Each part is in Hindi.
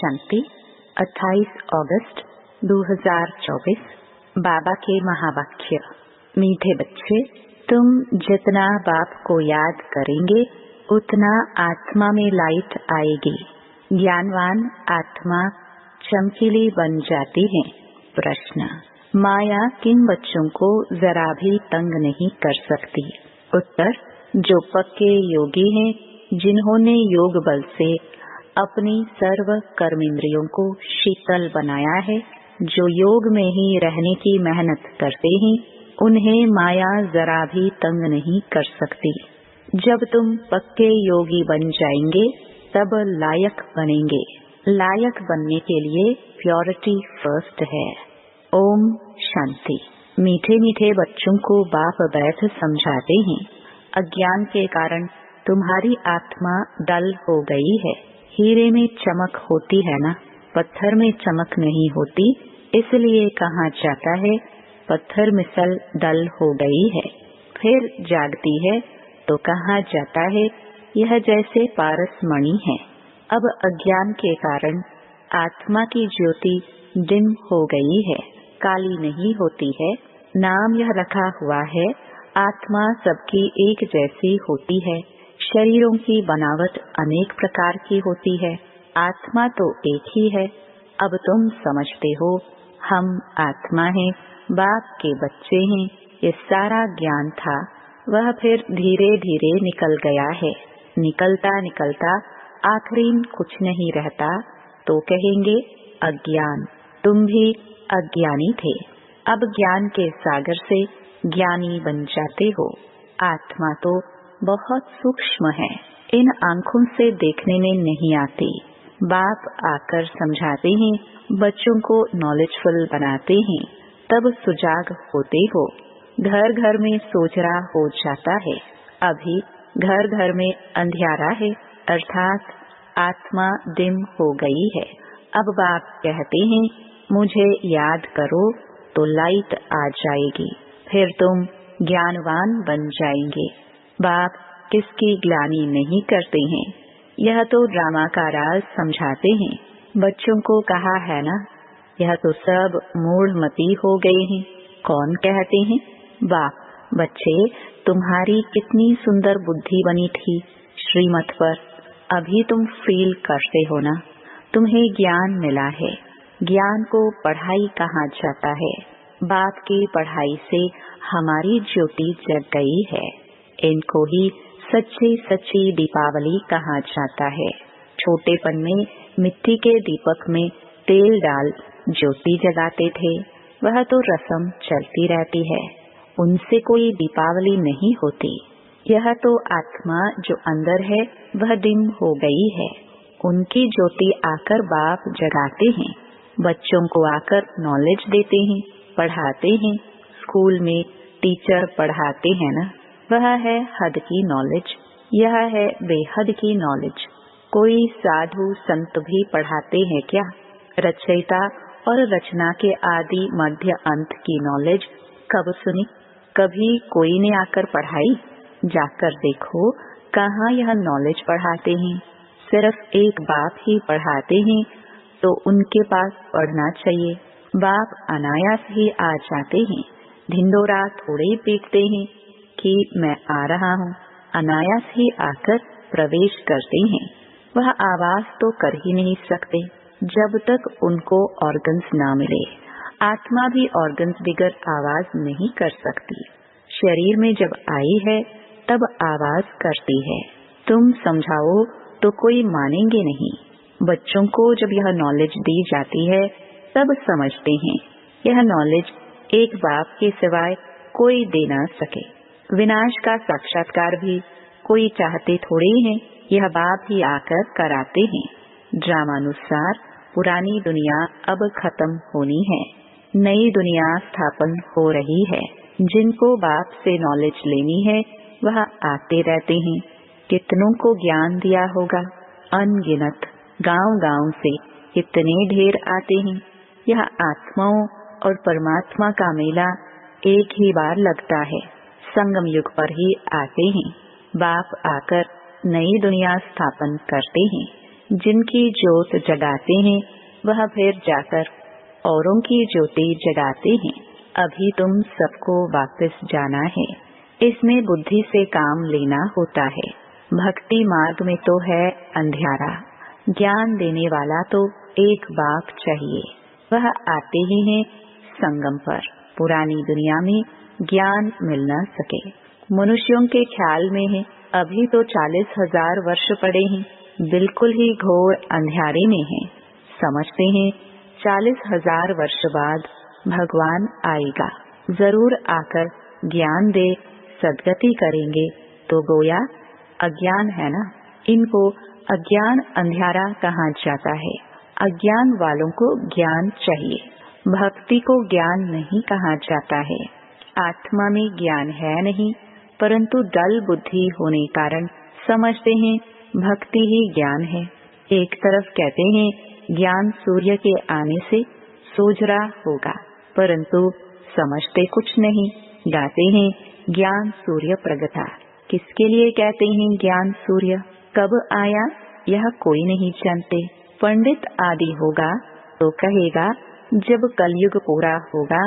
शांति 28 अगस्त 2024। बाबा के महावाक्य। मीठे बच्चे, तुम जितना बाप को याद करेंगे उतना आत्मा में लाइट आएगी। ज्ञानवान आत्मा चमकीली बन जाती है। प्रश्न, माया किन बच्चों को जरा भी तंग नहीं कर सकती? उत्तर, जो पक्के योगी हैं, जिन्होंने योग बल से अपनी सर्व कर्मेंद्रियों को शीतल बनाया है, जो योग में ही रहने की मेहनत करते हैं, उन्हें माया जरा भी तंग नहीं कर सकती। जब तुम पक्के योगी बन जाएंगे तब लायक बनेंगे। लायक बनने के लिए प्योरिटी फर्स्ट है। ओम शांति। मीठे मीठे बच्चों को बाप बैठ समझाते हैं, अज्ञान के कारण तुम्हारी आत्मा डल हो गई है। हीरे में चमक होती है ना, पत्थर में चमक नहीं होती, इसलिए कहा जाता है पत्थर मिसल डल हो गई है। फिर जागती है तो कहा जाता है यह जैसे पारस मणि है। अब अज्ञान के कारण आत्मा की ज्योति डिम हो गई है, काली नहीं होती है। नाम यह रखा हुआ है, आत्मा सबकी एक जैसी होती है। शरीरों की बनावट अनेक प्रकार की होती है, आत्मा तो एक ही है। अब तुम समझते हो हम आत्मा हैं, बाप के बच्चे हैं। ये सारा ज्ञान था, वह फिर धीरे धीरे निकल गया है। निकलता निकलता आखिरी कुछ नहीं रहता तो कहेंगे अज्ञान। तुम भी अज्ञानी थे, अब ज्ञान के सागर से ज्ञानी बन जाते हो। आत्मा तो बहुत सूक्ष्म है, इन आंखों से देखने में नहीं आती। बाप आकर समझाते हैं, बच्चों को नॉलेजफुल बनाते हैं, तब सुजाग होते हो। घर घर में सोचरा हो जाता है। अभी घर घर में अंधियारा है, अर्थात आत्मा डिम हो गई है। अब बाप कहते हैं मुझे याद करो तो लाइट आ जाएगी, फिर तुम ज्ञानवान बन जाएंगे। बाप किसकी ग्लानि नहीं करते हैं, यह तो ड्रामा का राज समझाते हैं। बच्चों को कहा है ना, यह तो सब मूढ़मती हो गए हैं। कौन कहते हैं? बाप। बच्चे, तुम्हारी कितनी सुंदर बुद्धि बनी थी श्रीमत पर, अभी तुम फील करते हो ना, तुम्हें ज्ञान मिला है। ज्ञान को पढ़ाई कहा जाता है। बाप की पढ़ाई से हमारी ज्योति जग गई है। इनको ही सच्ची सच्ची दीपावली कहा जाता है। छोटेपन में मिट्टी के दीपक में तेल डाल ज्योति जगाते थे, वह तो रस्म चलती रहती है, उनसे कोई दीपावली नहीं होती। यह तो आत्मा जो अंदर है वह डिम हो गई है, उनकी ज्योति आकर बाप जगाते हैं। बच्चों को आकर नॉलेज देते हैं, पढ़ाते हैं। स्कूल में टीचर पढ़ाते हैं ना, वह है हद की नॉलेज, यह है बेहद की नॉलेज। कोई साधु संत भी पढ़ाते हैं क्या? रचयिता और रचना के आदि मध्य अंत की नॉलेज कब सुनी? कभी कोई ने आकर पढ़ाई? जाकर देखो कहाँ यह नॉलेज पढ़ाते हैं। सिर्फ एक बाप ही पढ़ाते हैं, तो उनके पास पढ़ना चाहिए। बाप अनायास ही आ जाते हैं, ढिंडोरा थोड़े ही पीटते हैं कि मैं आ रहा हूँ। अनायास ही आकर प्रवेश करते हैं। वह आवाज तो कर ही नहीं सकते जब तक उनको ऑर्गन्स ना मिले। आत्मा भी ऑर्गन्स बिगर आवाज नहीं कर सकती। शरीर में जब आई है तब आवाज करती है। तुम समझाओ तो कोई मानेंगे नहीं। बच्चों को जब यह नॉलेज दी जाती है तब समझते हैं यह नॉलेज एक बाप के सिवाय कोई दे ना सके। विनाश का साक्षात्कार भी कोई चाहते थोड़े ही है, यह बाप ही आकर कराते हैं। ड्रामानुसार पुरानी दुनिया अब खत्म होनी है, नई दुनिया स्थापन हो रही है। जिनको बाप से नॉलेज लेनी है वह आते रहते हैं। कितनों को ज्ञान दिया होगा, अनगिनत। गांव गांव से कितने ढेर आते हैं। यह आत्माओं और परमात्मा का मेला एक ही बार लगता है, संगम युग पर ही आते हैं। बाप आकर नई दुनिया स्थापन करते हैं। जिनकी ज्योत जगाते हैं वह फिर जाकर औरों की ज्योति जगाते हैं। अभी तुम सबको वापस जाना है। इसमें बुद्धि से काम लेना होता है। भक्ति मार्ग में तो है अंधियारा। ज्ञान देने वाला तो एक बाप चाहिए। वह आते ही हैं संगम पर। पुरानी दुनिया में ज्ञान मिल न सके। मनुष्यों के ख्याल में है अभी तो 40,000 वर्ष पड़े हैं, बिल्कुल ही घोर अंधियारे में हैं। समझते हैं 40,000 वर्ष बाद भगवान आएगा, जरूर आकर ज्ञान दे सद्गति करेंगे। तो गोया अज्ञान है ना। इनको अज्ञान अंधियारा कहा जाता है। अज्ञान वालों को ज्ञान चाहिए। भक्ति को ज्ञान नहीं कहा जाता है। आत्मा में ज्ञान है नहीं, परंतु डल बुद्धि होने कारण समझते हैं भक्ति ही ज्ञान है। एक तरफ कहते हैं ज्ञान सूर्य के आने से सोजरा होगा, परंतु समझते कुछ नहीं। गाते हैं ज्ञान सूर्य प्रगटा। किसके लिए कहते हैं ज्ञान सूर्य? कब आया यह कोई नहीं जानते। पंडित आदि होगा तो कहेगा जब कलयुग पूरा होगा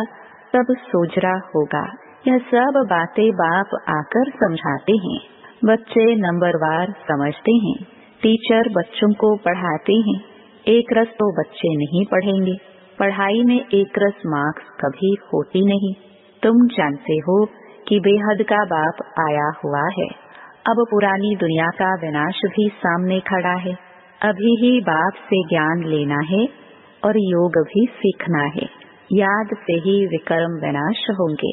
तब सोजरा होगा। यह सब बातें बाप आकर समझाते हैं। बच्चे नंबरवार समझते हैं। टीचर बच्चों को पढ़ाते हैं। एक रस तो बच्चे नहीं पढ़ेंगे। पढ़ाई में एक रस मार्क्स कभी होती नहीं। तुम जानते हो कि बेहद का बाप आया हुआ है। अब पुरानी दुनिया का विनाश भी सामने खड़ा है। अभी ही बाप से ज्ञान लेना है और योग भी सीखना है। याद से ही विकर्म विनाश होंगे।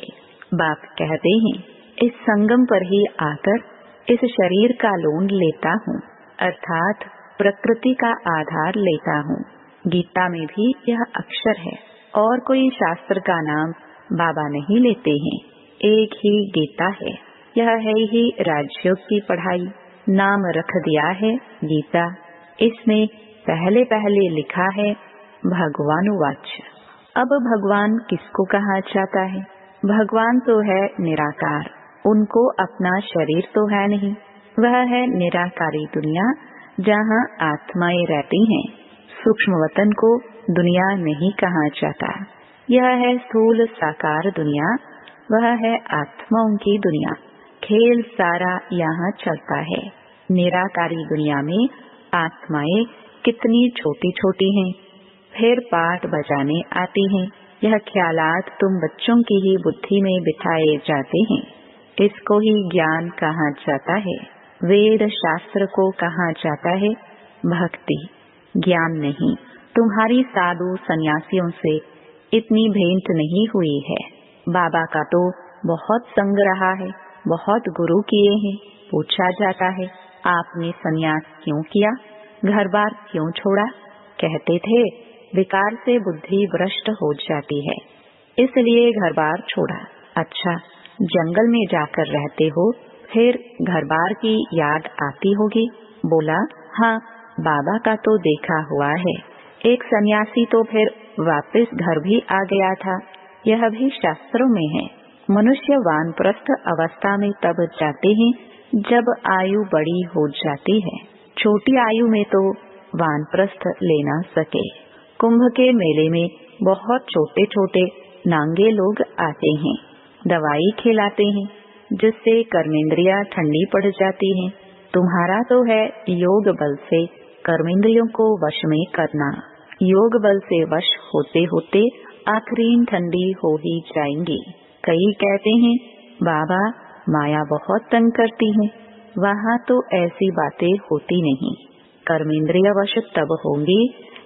बाप कहते हैं इस संगम पर ही आकर इस शरीर का लोन लेता हूँ, अर्थात प्रकृति का आधार लेता हूँ। गीता में भी यह अक्षर है। और कोई शास्त्र का नाम बाबा नहीं लेते हैं। एक ही गीता है। यह है ही राजयोग की पढ़ाई। नाम रख दिया है गीता। इसमें पहले पहले लिखा है भगवानुवाच। अब भगवान किसको कहा जाता है? भगवान तो है निराकार। उनको अपना शरीर तो है नहीं। वह है निराकारी दुनिया जहाँ आत्माएं रहती हैं। सूक्ष्म वतन को दुनिया नहीं कहा जाता। यह है स्थूल साकार दुनिया। वह है आत्माओं की दुनिया। खेल सारा यहाँ चलता है। निराकारी दुनिया में आत्माएं कितनी छोटी छोटी हैं, फिर पाठ बजाने आती हैं। यह ख्यालात तुम बच्चों की ही बुद्धि में बिठाए जाते हैं। इसको ही ज्ञान कहा जाता है। वेद शास्त्र को कहा जाता है भक्ति, ज्ञान नहीं। तुम्हारी साधु सन्यासियों से इतनी भेंट नहीं हुई है। बाबा का तो बहुत संग रहा है, बहुत गुरु किए हैं। पूछा जाता है आपने सन्यास क्यों किया, घर बार क्यों छोड़ा? कहते थे विकार से बुद्धि भ्रष्ट हो जाती है, इसलिए घर बार छोड़ा। अच्छा, जंगल में जाकर रहते हो, फिर घर बार की याद आती होगी। बोला हाँ, बाबा का तो देखा हुआ है। एक सन्यासी तो फिर वापस घर भी आ गया था। यह भी शास्त्रों में है। मनुष्य वानप्रस्थ अवस्था में तब जाते हैं जब आयु बड़ी हो जाती है। छोटी आयु में तो वानप्रस्थ ले न सके। कुंभ के मेले में बहुत छोटे छोटे नांगे लोग आते हैं, दवाई खिलाते हैं, जिससे कर्मेंद्रियां ठंडी पड़ जाती हैं। तुम्हारा तो है योग बल से कर्मेंद्रियों को वश में करना। योग बल से वश होते होते आखिरीन ठंडी हो ही जाएंगी। कई कहते हैं बाबा माया बहुत तंग करती है। वहाँ तो ऐसी बातें होती नहीं। कर्मेंद्रिय वश तब होंगी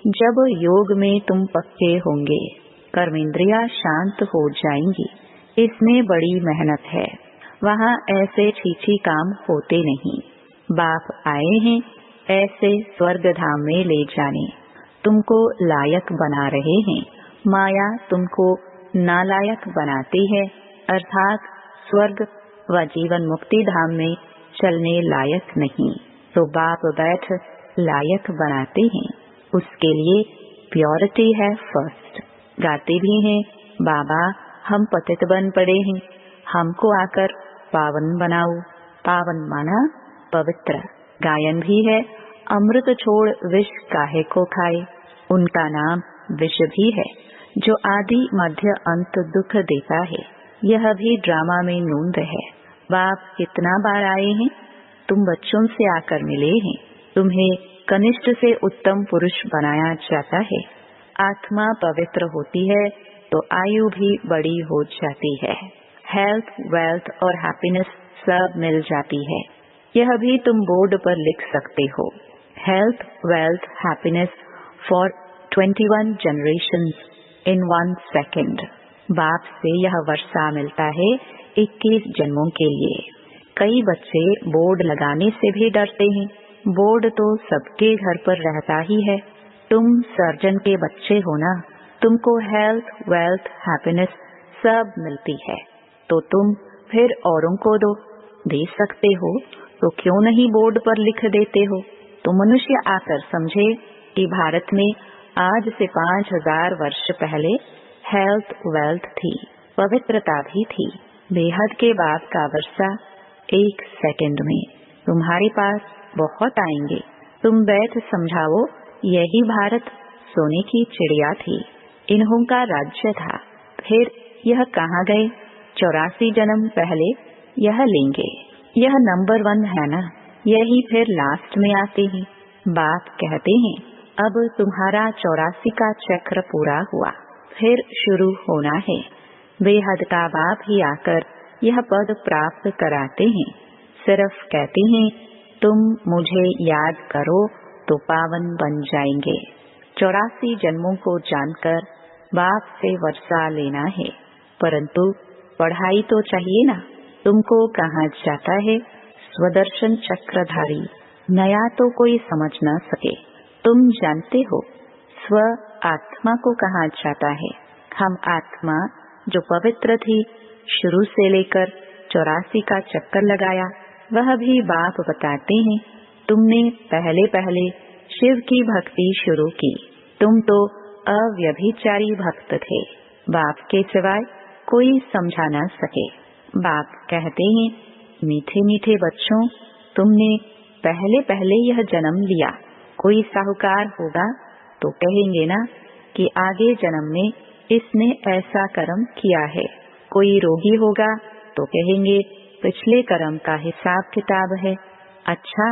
जब योग में तुम पक्के होंगे। कर्मेंद्रियां शांत हो जाएंगी। इसमें बड़ी मेहनत है। वहाँ ऐसे छीछी काम होते नहीं। बाप आए हैं ऐसे स्वर्ग धाम में ले जाने। तुमको लायक बना रहे हैं। माया तुमको नालायक बनाती है, अर्थात स्वर्ग व जीवन मुक्ति धाम में चलने लायक नहीं। तो बाप बैठ लायक बनाते हैं। उसके लिए प्योरिटी है फर्स्ट। गाते भी हैं बाबा हम पतित बन पड़े हैं, हमको आकर पावन बनाओ। पावन माना पवित्र। गायन भी है अमृत छोड़ विष काहे को खाए। उनका नाम विष भी है जो आदि मध्य अंत दुख देता है। यह भी ड्रामा में नूंद है। बाप कितना बार आए हैं, तुम बच्चों से आकर मिले हैं। तुम्हें कनिष्ठ से उत्तम पुरुष बनाया जाता है। आत्मा पवित्र होती है तो आयु भी बड़ी हो जाती है। हेल्थ, वेल्थ और हैप्पीनेस सब मिल जाती है। यह भी तुम बोर्ड पर लिख सकते हो। Health, wealth, happiness for 21 generations in 1 second. बाप से यह वर्षा मिलता है 21 जन्मों के लिए। कई बच्चे बोर्ड लगाने से भी डरते हैं। बोर्ड तो सबके घर पर रहता ही है। तुम सर्जन के बच्चे हो ना, तुमको हेल्थ, वेल्थ, हैप्पीनेस सब मिलती है, तो तुम फिर औरों को दे सकते हो तो क्यों नहीं बोर्ड पर लिख देते हो। तो मनुष्य आकर समझे कि भारत में आज से 5000 वर्ष पहले हेल्थ, वेल्थ थी, पवित्रता भी थी। बेहद के बाद का वर्षा 1 सेकेंड में तुम्हारे पास बहुत आएंगे। तुम बैठ समझाओ, यही भारत सोने की चिड़िया थी, इन्हों का राज्य था। फिर यह कहाँ गए? 84 जन्म पहले यह लेंगे। यह नंबर 1 है ना, यही फिर लास्ट में आते हैं। बाप कहते हैं अब तुम्हारा 84 का चक्र पूरा हुआ, फिर शुरू होना है। बेहद का बाप ही आकर यह पद प्राप्त कराते हैं। सिर्फ कहते हैं तुम मुझे याद करो तो पावन बन जाएंगे। 84 जन्मों को जानकर बाप से वर्षा लेना है, परंतु पढ़ाई तो चाहिए ना। तुमको कहा जाता है स्वदर्शन चक्रधारी, नया तो कोई समझ न सके। तुम जानते हो स्व आत्मा को कहा जाता है। हम आत्मा जो पवित्र थी, शुरू से लेकर 84 का चक्कर लगाया, वह भी बाप बताते हैं। तुमने पहले पहले शिव की भक्ति शुरू की। तुम तो अव्यभिचारी भक्त थे, बाप के सिवाय कोई समझा न सके। बाप कहते हैं मीठे मीठे बच्चों, तुमने पहले पहले यह जन्म लिया। कोई साहूकार होगा तो कहेंगे ना कि आगे जन्म में इसने ऐसा कर्म किया है। कोई रोगी होगा तो कहेंगे पिछले कर्म का हिसाब किताब है। अच्छा,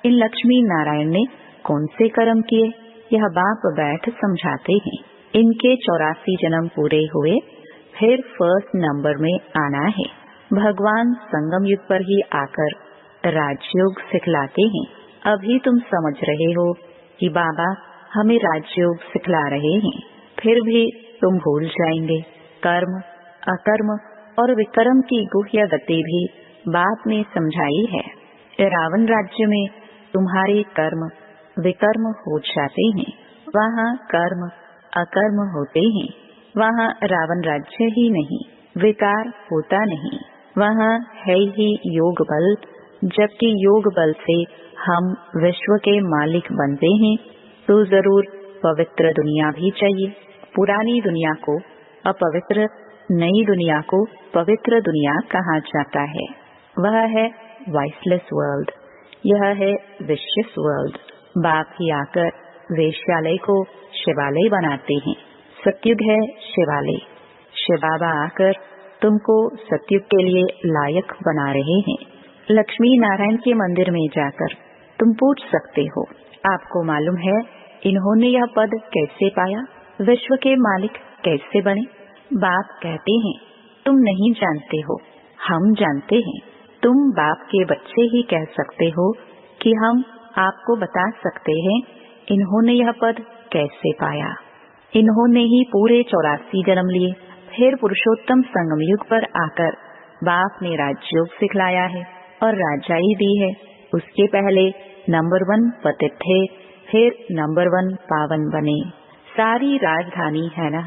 इन लक्ष्मी नारायण ने कौन से कर्म किए, यह बाप बैठ समझाते हैं। इनके 84 जन्म पूरे हुए, फिर फर्स्ट नंबर में आना है। भगवान संगम युग पर ही आकर राजयोग सिखलाते हैं। अभी तुम समझ रहे हो कि बाबा हमें राजयोग सिखला रहे हैं, फिर भी तुम भूल जाएंगे। कर्म, अकर्म और विकर्म की गुह्य गति भी बाप ने समझाई है। रावण राज्य में तुम्हारे कर्म विकर्म हो जाते हैं, वहाँ कर्म अकर्म होते हैं। वहाँ रावण राज्य ही नहीं, विकार होता नहीं, वहाँ है ही योग बल। जबकि योग बल से हम विश्व के मालिक बनते हैं, तो जरूर पवित्र दुनिया भी चाहिए। पुरानी दुनिया को अपवित्र, नई दुनिया को पवित्र दुनिया कहा जाता है। वह है वाइसलेस वर्ल्ड, यह है विशियस वर्ल्ड। बाप ही आकर वेश्यालय को शिवालय बनाते हैं। सतयुग है शिवालय। शिव बाबा आकर तुमको सतयुग के लिए लायक बना रहे हैं। लक्ष्मी नारायण के मंदिर में जाकर तुम पूछ सकते हो, आपको मालूम है इन्होंने यह पद कैसे पाया, विश्व के मालिक कैसे बने? बाप कहते हैं तुम नहीं जानते हो, हम जानते हैं। तुम बाप के बच्चे ही कह सकते हो कि हम आपको बता सकते हैं इन्होंने यह पद कैसे पाया। इन्होंने ही पूरे 84 जन्म लिए, फिर पुरुषोत्तम संगम युग पर आकर बाप ने राजयोग सिखलाया है और राजाई दी है। उसके पहले नंबर 1 पतित थे, फिर नंबर 1 पावन बने। सारी राजधानी है ना,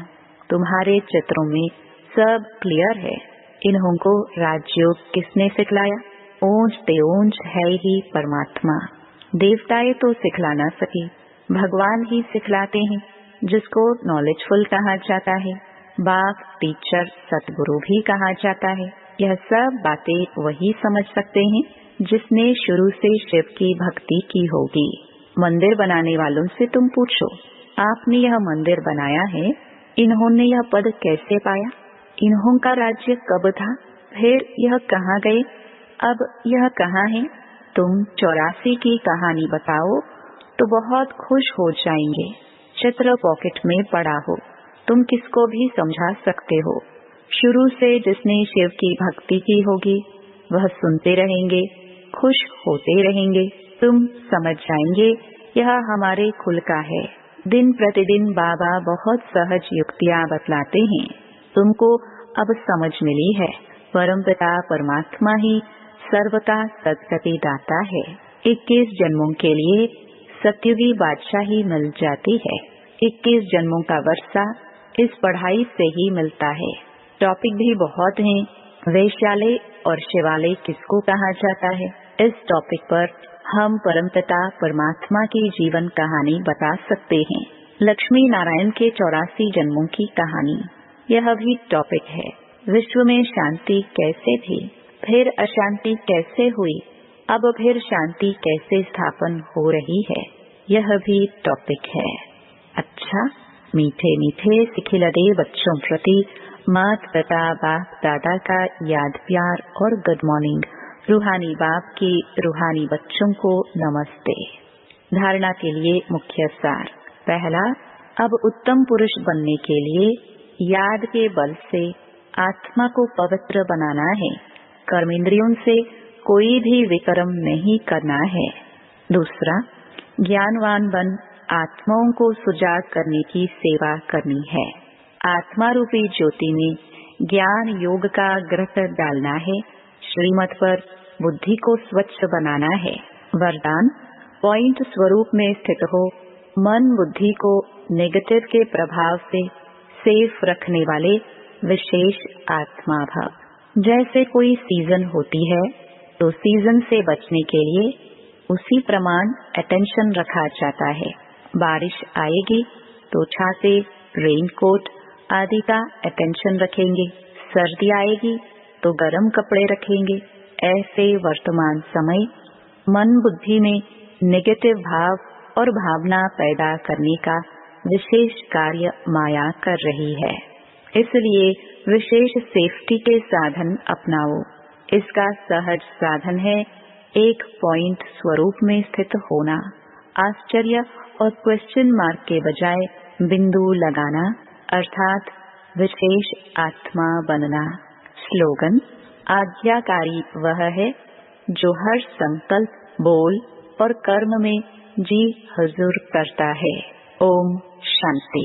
तुम्हारे चित्रों में सब क्लियर है। इन्हों को राजयोग किसने सिखलाया? ऊंच तेऊंच है ही परमात्मा। देवताएं तो सिखला न सके, भगवान ही सिखलाते हैं, जिसको नॉलेजफुल कहा जाता है। बाप टीचर सतगुरु भी कहा जाता है। यह सब बातें वही समझ सकते हैं जिसने शुरू से शिव की भक्ति की होगी। मंदिर बनाने वालों से तुम पूछो, आपने यह मंदिर बनाया है, इन्होंने यह पद कैसे पाया, इन्हों का राज्य कब था, फिर यह कहाँ गए, अब यह कहाँ है। तुम 84 की कहानी बताओ तो बहुत खुश हो जाएंगे। चित्र पॉकेट में पड़ा हो, तुम किसको भी समझा सकते हो। शुरू से जिसने शिव की भक्ति की होगी वह सुनते रहेंगे, खुश होते रहेंगे। तुम समझ जाएंगे यह हमारे कुल का है। दिन प्रतिदिन बाबा बहुत सहज युक्तियां बतलाते हैं। तुमको अब समझ मिली है, परमपिता परमात्मा ही सर्वका सद्गति दाता है। 21 जन्मों के लिए सत्युगी बादशाही मिल जाती है। 21 जन्मों का वर्षा इस पढ़ाई से ही मिलता है। टॉपिक भी बहुत हैं। वैश्यालय और शिवालय किसको कहा जाता है, इस टॉपिक पर हम परमपिता परमात्मा की जीवन कहानी बता सकते हैं। लक्ष्मी नारायण के 84 जन्मों की कहानी, यह भी टॉपिक है। विश्व में शांति कैसे थी, फिर अशांति कैसे हुई, अब फिर शांति कैसे स्थापन हो रही है, यह भी टॉपिक है। अच्छा, मीठे मीठे सिखिलदे बच्चों प्रति मात पिता बाप दादा का याद प्यार और गुड मॉर्निंग। रूहानी बाप की रूहानी बच्चों को नमस्ते। धारणा के लिए मुख्य सार। पहला, अब उत्तम पुरुष बनने के लिए याद के बल से आत्मा को पवित्र बनाना है। कर्मेंद्रियों से कोई भी विकर्म नहीं करना है। दूसरा, ज्ञानवान बन आत्माओं को सुजाग करने की सेवा करनी है। आत्मा रूपी ज्योति में ज्ञान योग का घृत डालना है। श्रीमत पर बुद्धि को स्वच्छ बनाना है। वरदान, पॉइंट स्वरूप में स्थित हो, मन बुद्धि को नेगेटिव के प्रभाव से सेफ रखने वाले विशेष आत्मा भाव। जैसे कोई सीजन होती है तो सीजन से बचने के लिए उसी प्रमाण अटेंशन रखा जाता है। बारिश आएगी तो छाते, रेनकोट आदि का अटेंशन रखेंगे। सर्दी आएगी तो गर्म कपड़े रखेंगे। ऐसे वर्तमान समय मन बुद्धि में नेगेटिव भाव और भावना पैदा करने का विशेष कार्य माया कर रही है। इसलिए विशेष सेफ्टी के साधन अपनाओ। इसका सहज साधन है एक पॉइंट स्वरूप में स्थित होना। आश्चर्य और क्वेश्चन मार्क के बजाय बिंदु लगाना, अर्थात विशेष आत्मा बनना। स्लोगन, आज्ञाकारी वह है जो हर संकल्प, बोल और कर्म में जी हुजूर करता है। ओम शांति।